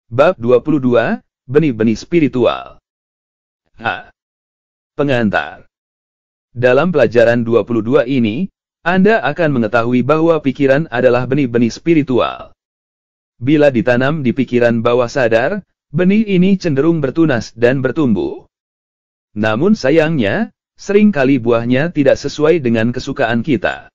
Bab 22, Benih-benih Spiritual. H. Pengantar. Dalam pelajaran 22 ini, Anda akan mengetahui bahwa pikiran adalah benih-benih spiritual. Bila ditanam di pikiran bawah sadar, benih ini cenderung bertunas dan bertumbuh. Namun sayangnya, seringkali buahnya tidak sesuai dengan kesukaan kita.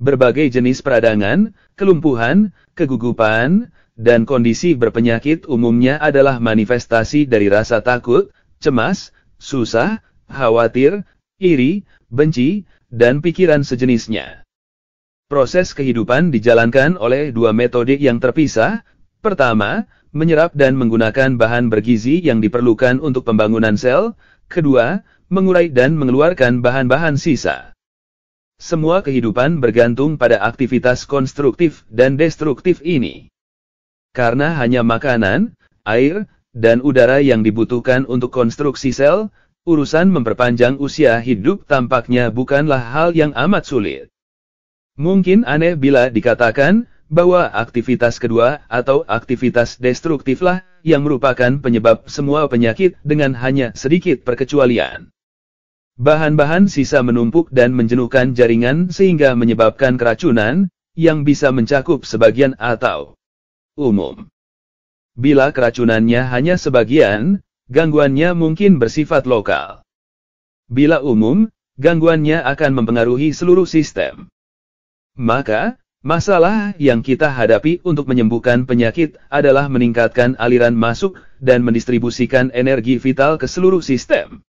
Berbagai jenis peradangan, kelumpuhan, kegugupan, dan kondisi berpenyakit umumnya adalah manifestasi dari rasa takut, cemas, susah, khawatir, iri, benci, dan pikiran sejenisnya. Proses kehidupan dijalankan oleh dua metode yang terpisah. Pertama, menyerap dan menggunakan bahan bergizi yang diperlukan untuk pembangunan sel. Kedua, mengurai dan mengeluarkan bahan-bahan sisa. Semua kehidupan bergantung pada aktivitas konstruktif dan destruktif ini. Karena hanya makanan, air, dan udara yang dibutuhkan untuk konstruksi sel, urusan memperpanjang usia hidup tampaknya bukanlah hal yang amat sulit. Mungkin aneh bila dikatakan bahwa aktivitas kedua atau aktivitas destruktiflah yang merupakan penyebab semua penyakit dengan hanya sedikit perkecualian. Bahan-bahan sisa menumpuk dan menjenuhkan jaringan sehingga menyebabkan keracunan, yang bisa mencakup sebagian atau umum. Bila keracunannya hanya sebagian, gangguannya mungkin bersifat lokal. Bila umum, gangguannya akan mempengaruhi seluruh sistem. Maka, masalah yang kita hadapi untuk menyembuhkan penyakit adalah meningkatkan aliran masuk dan mendistribusikan energi vital ke seluruh sistem.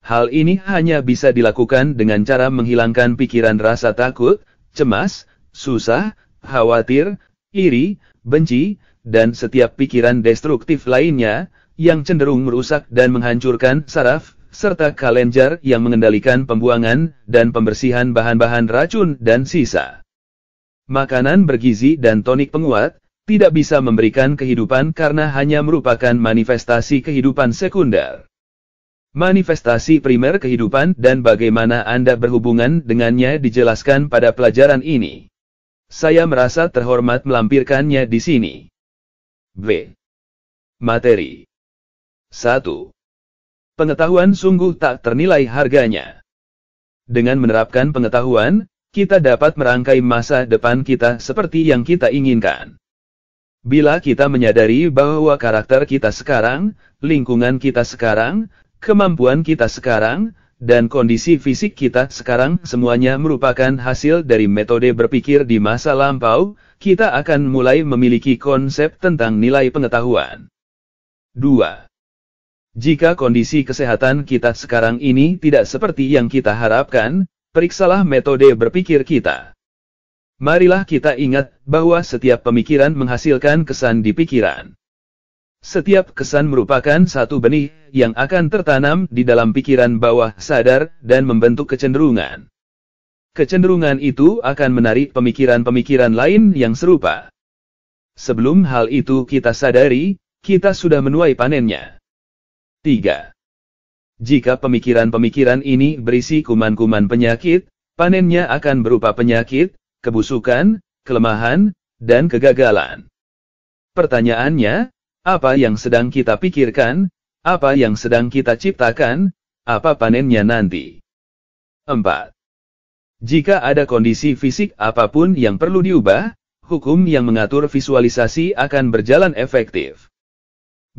Hal ini hanya bisa dilakukan dengan cara menghilangkan pikiran rasa takut, cemas, susah, khawatir, iri, benci, dan setiap pikiran destruktif lainnya, yang cenderung merusak dan menghancurkan saraf, serta kelenjar yang mengendalikan pembuangan dan pembersihan bahan-bahan racun dan sisa. Makanan bergizi dan tonik penguat tidak bisa memberikan kehidupan karena hanya merupakan manifestasi kehidupan sekunder. Manifestasi primer kehidupan dan bagaimana Anda berhubungan dengannya dijelaskan pada pelajaran ini. Saya merasa terhormat melampirkannya di sini. B. Materi. 1. Pengetahuan sungguh tak ternilai harganya. Dengan menerapkan pengetahuan, kita dapat merangkai masa depan kita seperti yang kita inginkan. Bila kita menyadari bahwa karakter kita sekarang, lingkungan kita sekarang, kemampuan kita sekarang, dan kondisi fisik kita sekarang semuanya merupakan hasil dari metode berpikir di masa lampau, kita akan mulai memiliki konsep tentang nilai pengetahuan. 2. Jika kondisi kesehatan kita sekarang ini tidak seperti yang kita harapkan, periksalah metode berpikir kita. Marilah kita ingat bahwa setiap pemikiran menghasilkan kesan di pikiran. Setiap kesan merupakan satu benih yang akan tertanam di dalam pikiran bawah sadar dan membentuk kecenderungan. Kecenderungan itu akan menarik pemikiran-pemikiran lain yang serupa. Sebelum hal itu kita sadari, kita sudah menuai panennya. 3. Jika pemikiran-pemikiran ini berisi kuman-kuman penyakit, panennya akan berupa penyakit, kebusukan, kelemahan, dan kegagalan. Pertanyaannya, apa yang sedang kita pikirkan, apa yang sedang kita ciptakan, apa panennya nanti? 4. Jika ada kondisi fisik apapun yang perlu diubah, hukum yang mengatur visualisasi akan berjalan efektif.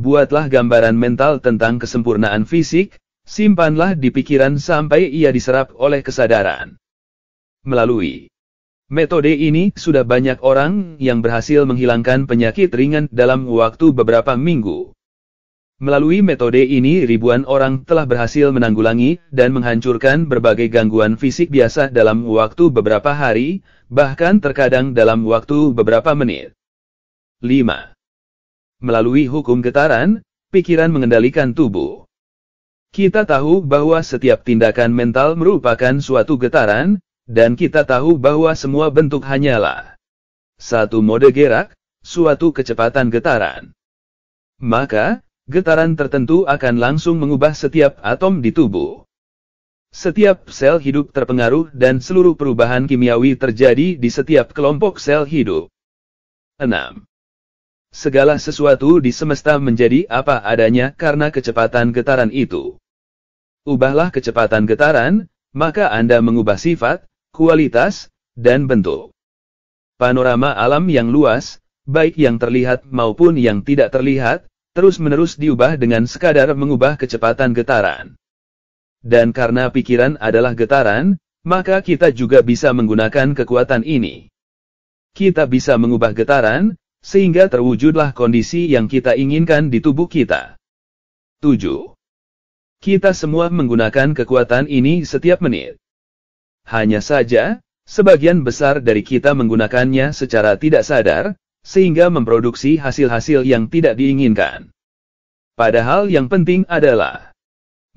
Buatlah gambaran mental tentang kesempurnaan fisik, simpanlah di pikiran sampai ia diserap oleh kesadaran. Melalui metode ini sudah banyak orang yang berhasil menghilangkan penyakit ringan dalam waktu beberapa minggu. Melalui metode ini ribuan orang telah berhasil menanggulangi dan menghancurkan berbagai gangguan fisik biasa dalam waktu beberapa hari, bahkan terkadang dalam waktu beberapa menit. 5. Melalui hukum getaran, pikiran mengendalikan tubuh. Kita tahu bahwa setiap tindakan mental merupakan suatu getaran, dan kita tahu bahwa semua bentuk hanyalah satu mode gerak, suatu kecepatan getaran. Maka, getaran tertentu akan langsung mengubah setiap atom di tubuh. Setiap sel hidup terpengaruh dan seluruh perubahan kimiawi terjadi di setiap kelompok sel hidup. 6. Segala sesuatu di semesta menjadi apa adanya karena kecepatan getaran itu. Ubahlah kecepatan getaran, maka Anda mengubah sifat, kualitas, dan bentuk. Panorama alam yang luas, baik yang terlihat maupun yang tidak terlihat, terus-menerus diubah dengan sekadar mengubah kecepatan getaran. Dan karena pikiran adalah getaran, maka kita juga bisa menggunakan kekuatan ini. Kita bisa mengubah getaran, sehingga terwujudlah kondisi yang kita inginkan di tubuh kita. 7. Kita semua menggunakan kekuatan ini setiap menit. Hanya saja, sebagian besar dari kita menggunakannya secara tidak sadar, sehingga memproduksi hasil-hasil yang tidak diinginkan. Padahal yang penting adalah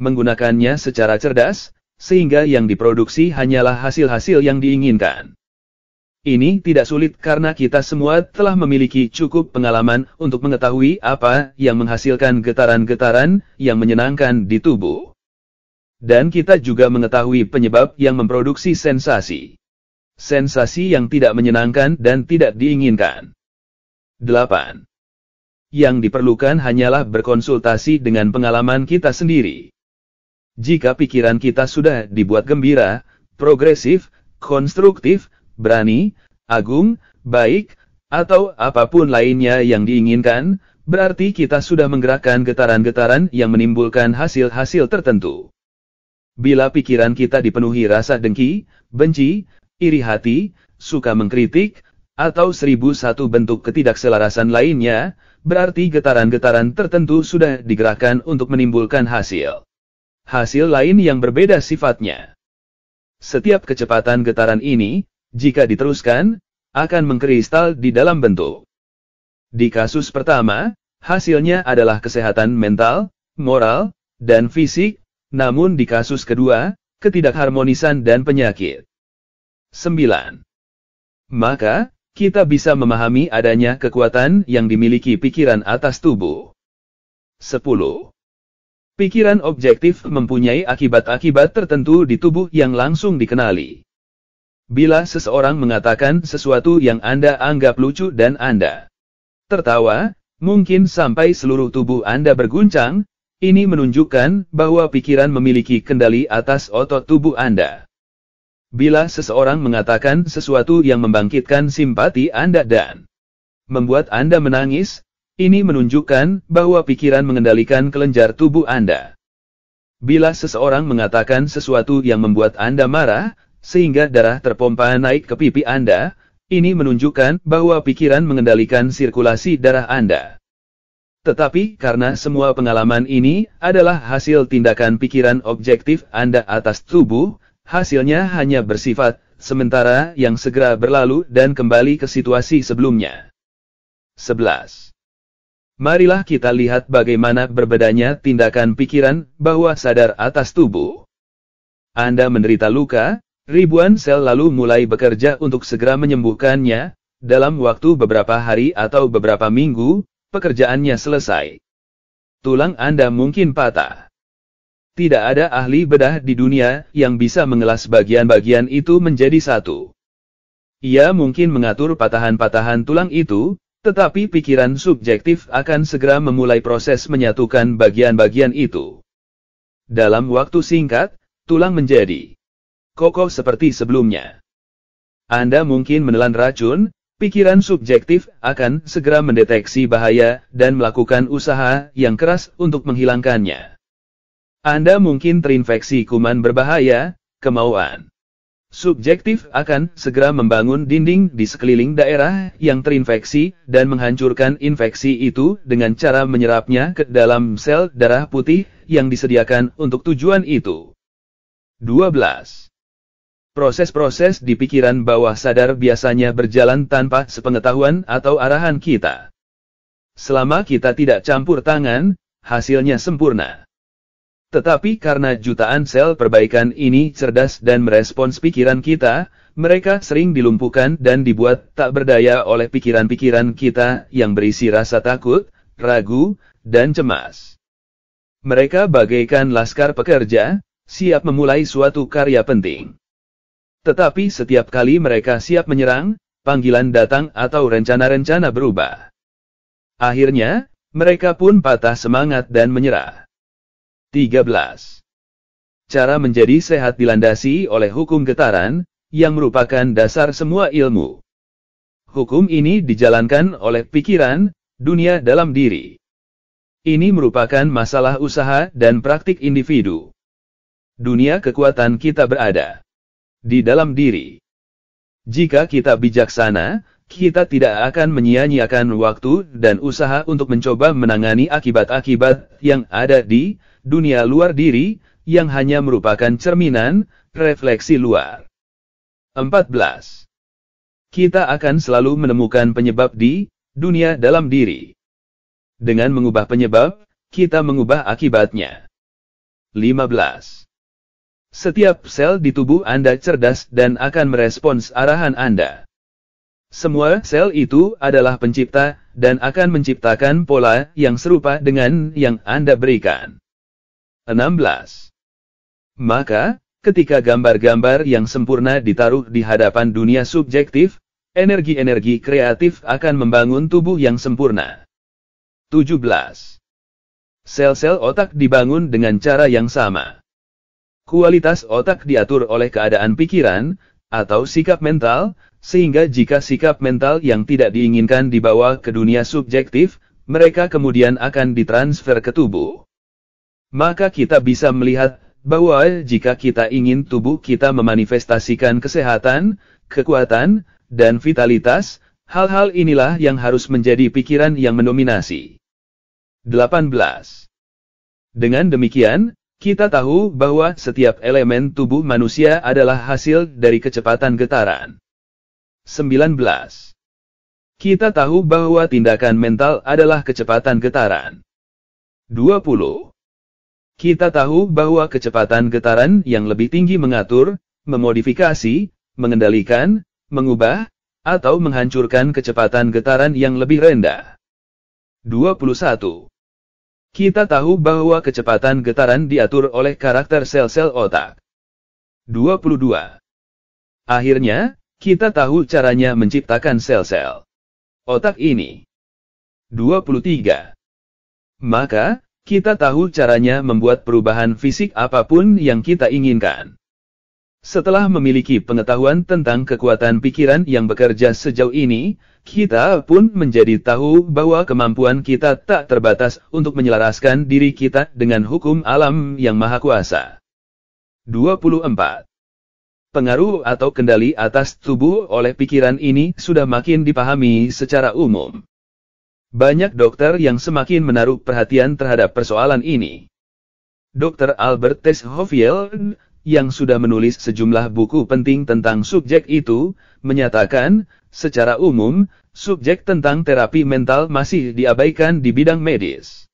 menggunakannya secara cerdas, sehingga yang diproduksi hanyalah hasil-hasil yang diinginkan. Ini tidak sulit karena kita semua telah memiliki cukup pengalaman untuk mengetahui apa yang menghasilkan getaran-getaran yang menyenangkan di tubuh. Dan kita juga mengetahui penyebab yang memproduksi sensasi. Sensasi yang tidak menyenangkan dan tidak diinginkan. 8. Yang diperlukan hanyalah berkonsultasi dengan pengalaman kita sendiri. Jika pikiran kita sudah dibuat gembira, progresif, konstruktif, berani, agung, baik, atau apapun lainnya yang diinginkan, berarti kita sudah menggerakkan getaran-getaran yang menimbulkan hasil-hasil tertentu. Bila pikiran kita dipenuhi rasa dengki, benci, iri hati, suka mengkritik, atau 1001 bentuk ketidakselarasan lainnya, berarti getaran-getaran tertentu sudah digerakkan untuk menimbulkan hasil. Hasil lain yang berbeda sifatnya. Setiap kecepatan getaran ini, jika diteruskan, akan mengkristal di dalam bentuk. Di kasus pertama, hasilnya adalah kesehatan mental, moral, dan fisik, namun di kasus kedua, ketidakharmonisan dan penyakit. 9. Maka, kita bisa memahami adanya kekuatan yang dimiliki pikiran atas tubuh. 10. Pikiran objektif mempunyai akibat-akibat tertentu di tubuh yang langsung dikenali. Bila seseorang mengatakan sesuatu yang Anda anggap lucu dan Anda tertawa, mungkin sampai seluruh tubuh Anda berguncang, ini menunjukkan bahwa pikiran memiliki kendali atas otot tubuh Anda. Bila seseorang mengatakan sesuatu yang membangkitkan simpati Anda dan membuat Anda menangis, ini menunjukkan bahwa pikiran mengendalikan kelenjar tubuh Anda. Bila seseorang mengatakan sesuatu yang membuat Anda marah, sehingga darah terpompa naik ke pipi Anda, ini menunjukkan bahwa pikiran mengendalikan sirkulasi darah Anda. Tetapi karena semua pengalaman ini adalah hasil tindakan pikiran objektif Anda atas tubuh, hasilnya hanya bersifat sementara yang segera berlalu dan kembali ke situasi sebelumnya. 11. Marilah kita lihat bagaimana berbedanya tindakan pikiran bawah sadar atas tubuh. Anda menderita luka, ribuan sel lalu mulai bekerja untuk segera menyembuhkannya, dalam waktu beberapa hari atau beberapa minggu, pekerjaannya selesai. Tulang Anda mungkin patah. Tidak ada ahli bedah di dunia yang bisa mengelas bagian-bagian itu menjadi satu. Ia mungkin mengatur patahan-patahan tulang itu, tetapi pikiran subjektif akan segera memulai proses menyatukan bagian-bagian itu. Dalam waktu singkat, tulang menjadi kokoh seperti sebelumnya. Anda mungkin menelan racun, pikiran subjektif akan segera mendeteksi bahaya dan melakukan usaha yang keras untuk menghilangkannya. Anda mungkin terinfeksi kuman berbahaya, kemauan subjektif akan segera membangun dinding di sekeliling daerah yang terinfeksi dan menghancurkan infeksi itu dengan cara menyerapnya ke dalam sel darah putih yang disediakan untuk tujuan itu. 12. Proses-proses di pikiran bawah sadar biasanya berjalan tanpa sepengetahuan atau arahan kita. Selama kita tidak campur tangan, hasilnya sempurna. Tetapi karena jutaan sel perbaikan ini cerdas dan merespons pikiran kita, mereka sering dilumpuhkan dan dibuat tak berdaya oleh pikiran-pikiran kita yang berisi rasa takut, ragu, dan cemas. Mereka bagaikan laskar pekerja, siap memulai suatu karya penting. Tetapi setiap kali mereka siap menyerang, panggilan datang atau rencana-rencana berubah. Akhirnya, mereka pun patah semangat dan menyerah. 13. Cara menjadi sehat dilandasi oleh hukum getaran, yang merupakan dasar semua ilmu. Hukum ini dijalankan oleh pikiran, dunia dalam diri. Ini merupakan masalah usaha dan praktik individu. Dunia kekuatan kita berada di dalam diri. Jika kita bijaksana, kita tidak akan menyia-nyiakan waktu dan usaha untuk mencoba menangani akibat-akibat yang ada di dunia luar diri, yang hanya merupakan cerminan, refleksi luar. 14. Kita akan selalu menemukan penyebab di dunia dalam diri. Dengan mengubah penyebab, kita mengubah akibatnya. 15. Setiap sel di tubuh Anda cerdas dan akan merespons arahan Anda. Semua sel itu adalah pencipta dan akan menciptakan pola yang serupa dengan yang Anda berikan. 16. Maka, ketika gambar-gambar yang sempurna ditaruh di hadapan dunia subjektif, energi-energi kreatif akan membangun tubuh yang sempurna. 17. Sel-sel otak dibangun dengan cara yang sama. Kualitas otak diatur oleh keadaan pikiran, atau sikap mental, sehingga jika sikap mental yang tidak diinginkan dibawa ke dunia subjektif, mereka kemudian akan ditransfer ke tubuh. Maka kita bisa melihat bahwa jika kita ingin tubuh kita memanifestasikan kesehatan, kekuatan, dan vitalitas, hal-hal inilah yang harus menjadi pikiran yang mendominasi. 18. Dengan demikian, kita tahu bahwa setiap elemen tubuh manusia adalah hasil dari kecepatan getaran. 19. Kita tahu bahwa tindakan mental adalah kecepatan getaran. 20. Kita tahu bahwa kecepatan getaran yang lebih tinggi mengatur, memodifikasi, mengendalikan, mengubah, atau menghancurkan kecepatan getaran yang lebih rendah. 21. Kita tahu bahwa kecepatan getaran diatur oleh karakter sel-sel otak. 22. Akhirnya, kita tahu caranya menciptakan sel-sel otak ini. 23. Maka, kita tahu caranya membuat perubahan fisik apapun yang kita inginkan. Setelah memiliki pengetahuan tentang kekuatan pikiran yang bekerja sejauh ini, kita pun menjadi tahu bahwa kemampuan kita tak terbatas untuk menyelaraskan diri kita dengan hukum alam yang maha kuasa. 24. Pengaruh atau kendali atas tubuh oleh pikiran ini sudah makin dipahami secara umum. Banyak dokter yang semakin menaruh perhatian terhadap persoalan ini. Dr. Albert T. Hofield, yang sudah menulis sejumlah buku penting tentang subjek itu, menyatakan, secara umum, subjek tentang terapi mental masih diabaikan di bidang medis.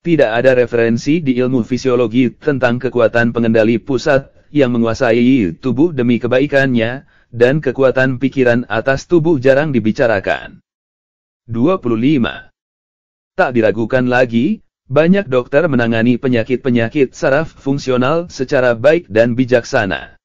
Tidak ada referensi di ilmu fisiologi tentang kekuatan pengendali pusat yang menguasai tubuh demi kebaikannya, dan kekuatan pikiran atas tubuh jarang dibicarakan. 25. Tak diragukan lagi, banyak dokter menangani penyakit-penyakit saraf fungsional secara baik dan bijaksana.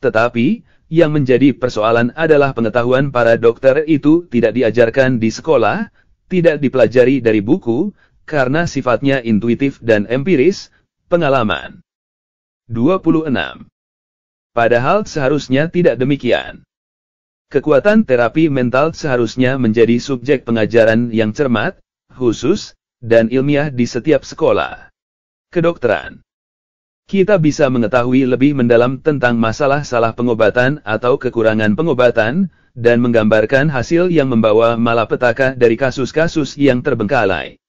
Tetapi, yang menjadi persoalan adalah pengetahuan para dokter itu tidak diajarkan di sekolah, tidak dipelajari dari buku, karena sifatnya intuitif dan empiris, pengalaman. 26. Padahal seharusnya tidak demikian. Kekuatan terapi mental seharusnya menjadi subjek pengajaran yang cermat, khusus, dan ilmiah di setiap sekolah kedokteran. Kita bisa mengetahui lebih mendalam tentang masalah salah pengobatan atau kekurangan pengobatan, dan menggambarkan hasil yang membawa malapetaka dari kasus-kasus yang terbengkalai.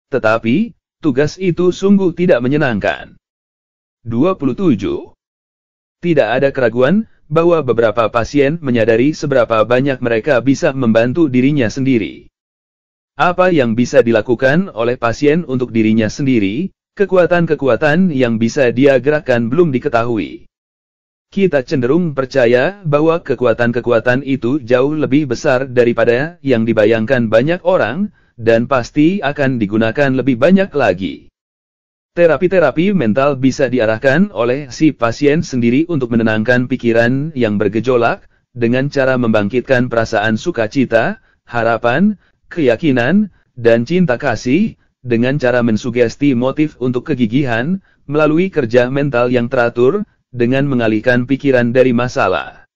Tetapi, tugas itu sungguh tidak menyenangkan. 27. Tidak ada keraguan bahwa beberapa pasien menyadari seberapa banyak mereka bisa membantu dirinya sendiri. Apa yang bisa dilakukan oleh pasien untuk dirinya sendiri, kekuatan-kekuatan yang bisa dia gerakkan belum diketahui. Kita cenderung percaya bahwa kekuatan-kekuatan itu jauh lebih besar daripada yang dibayangkan banyak orang, dan pasti akan digunakan lebih banyak lagi. Terapi-terapi mental bisa diarahkan oleh si pasien sendiri untuk menenangkan pikiran yang bergejolak, dengan cara membangkitkan perasaan sukacita, harapan, keyakinan, dan cinta kasih, dengan cara mensugesti motif untuk kegigihan, melalui kerja mental yang teratur, dengan mengalihkan pikiran dari masalah.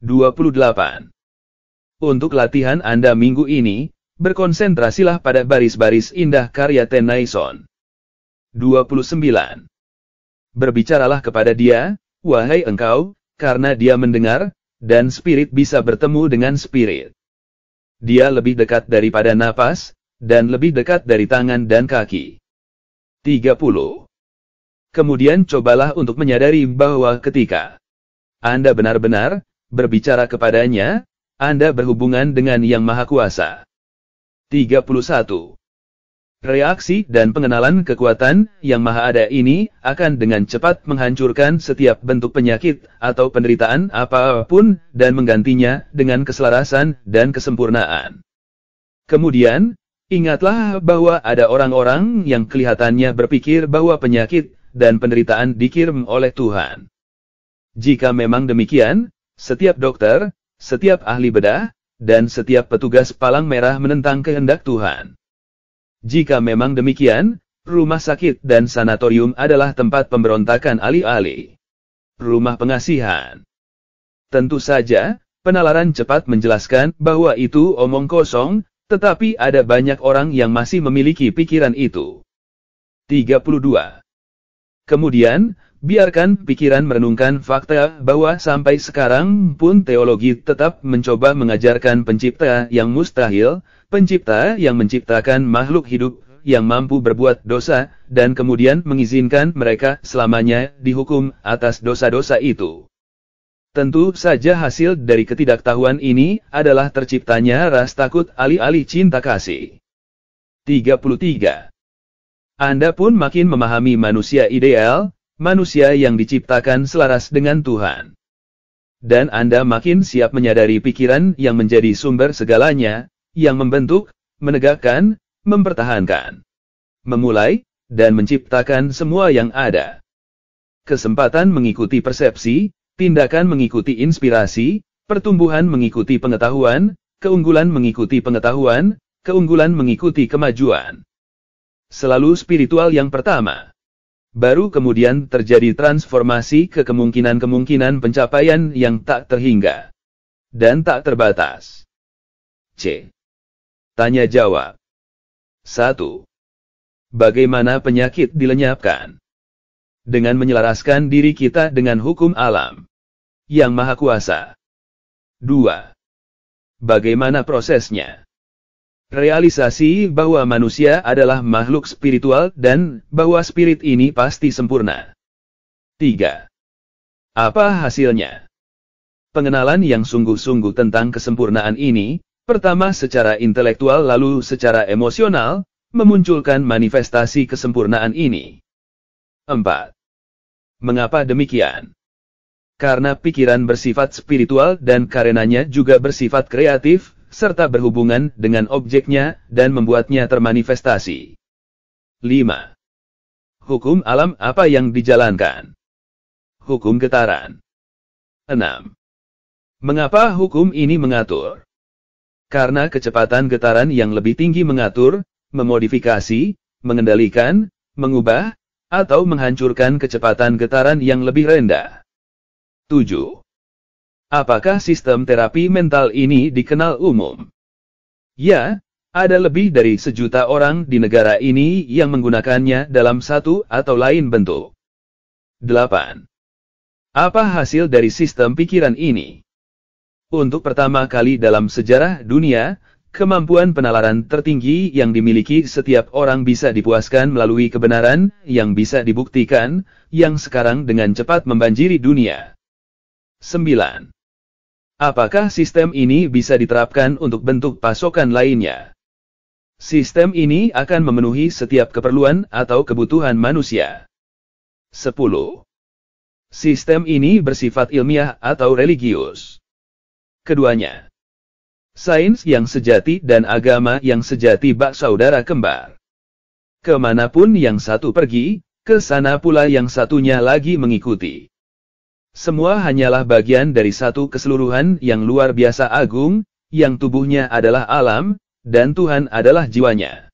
28. Untuk latihan Anda minggu ini, berkonsentrasilah pada baris-baris indah karya Tennyson. 29. Berbicaralah kepada dia, wahai engkau, karena dia mendengar, dan spirit bisa bertemu dengan spirit. Dia lebih dekat daripada napas, dan lebih dekat dari tangan dan kaki. 30. Kemudian cobalah untuk menyadari bahwa ketika Anda benar-benar berbicara kepadanya, Anda berhubungan dengan Yang Maha Kuasa. 31. Reaksi dan pengenalan kekuatan Yang Maha Ada ini akan dengan cepat menghancurkan setiap bentuk penyakit atau penderitaan apapun dan menggantinya dengan keselarasan dan kesempurnaan. Kemudian, ingatlah bahwa ada orang-orang yang kelihatannya berpikir bahwa penyakit dan penderitaan dikirim oleh Tuhan. Jika memang demikian, setiap dokter, setiap ahli bedah, dan setiap petugas palang merah menentang kehendak Tuhan. Jika memang demikian, rumah sakit dan sanatorium adalah tempat pemberontakan alih-alih rumah pengasihan. Tentu saja, penalaran cepat menjelaskan bahwa itu omong kosong, tetapi ada banyak orang yang masih memiliki pikiran itu. 32. Kemudian, biarkan pikiran merenungkan fakta bahwa sampai sekarang pun teologi tetap mencoba mengajarkan pencipta yang mustahil, pencipta yang menciptakan makhluk hidup yang mampu berbuat dosa, dan kemudian mengizinkan mereka selamanya dihukum atas dosa-dosa itu. Tentu saja hasil dari ketidaktahuan ini adalah terciptanya rasa takut alih-alih cinta kasih. 33. Anda pun makin memahami manusia ideal, manusia yang diciptakan selaras dengan Tuhan. Dan Anda makin siap menyadari pikiran yang menjadi sumber segalanya, yang membentuk, menegakkan, mempertahankan, memulai, dan menciptakan semua yang ada. Kesempatan mengikuti persepsi, tindakan mengikuti inspirasi, pertumbuhan mengikuti pengetahuan, keunggulan mengikuti pengetahuan, keunggulan mengikuti kemajuan. Selalu spiritual yang pertama. Baru kemudian terjadi transformasi ke kemungkinan-kemungkinan pencapaian yang tak terhingga dan tak terbatas. C. Tanya jawab. 1. Bagaimana penyakit dilenyapkan? Dengan menyelaraskan diri kita dengan hukum alam yang maha kuasa. 2. Bagaimana prosesnya? Realisasi bahwa manusia adalah makhluk spiritual dan bahwa spirit ini pasti sempurna. 3. Apa hasilnya? Pengenalan yang sungguh-sungguh tentang kesempurnaan ini, pertama secara intelektual lalu secara emosional, memunculkan manifestasi kesempurnaan ini. 4. Mengapa demikian? Karena pikiran bersifat spiritual dan karenanya juga bersifat kreatif, serta berhubungan dengan objeknya dan membuatnya termanifestasi. 5. Hukum alam apa yang dijalankan? Hukum getaran. 6. Mengapa hukum ini mengatur? Karena kecepatan getaran yang lebih tinggi mengatur, memodifikasi, mengendalikan, mengubah, atau menghancurkan kecepatan getaran yang lebih rendah. 7. Apakah sistem terapi mental ini dikenal umum? Ya, ada lebih dari 1 juta orang di negara ini yang menggunakannya dalam satu atau lain bentuk. 8. Apa hasil dari sistem pikiran ini? Untuk pertama kali dalam sejarah dunia, kemampuan penalaran tertinggi yang dimiliki setiap orang bisa dipuaskan melalui kebenaran yang bisa dibuktikan, yang sekarang dengan cepat membanjiri dunia. 9. Apakah sistem ini bisa diterapkan untuk bentuk pasokan lainnya? Sistem ini akan memenuhi setiap keperluan atau kebutuhan manusia. 10. Sistem ini bersifat ilmiah atau religius. Keduanya. Sains yang sejati dan agama yang sejati bak saudara kembar. Kemanapun yang satu pergi, ke sana pula yang satunya lagi mengikuti. Semua hanyalah bagian dari satu keseluruhan yang luar biasa agung, yang tubuhnya adalah alam, dan Tuhan adalah jiwanya.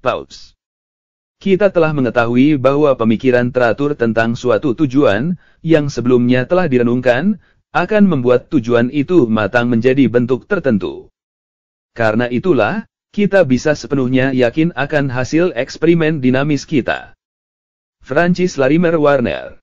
Pause. Kita telah mengetahui bahwa pemikiran teratur tentang suatu tujuan, yang sebelumnya telah direnungkan, akan membuat tujuan itu matang menjadi bentuk tertentu. Karena itulah, kita bisa sepenuhnya yakin akan hasil eksperimen dinamis kita. Francis Larimer Warner.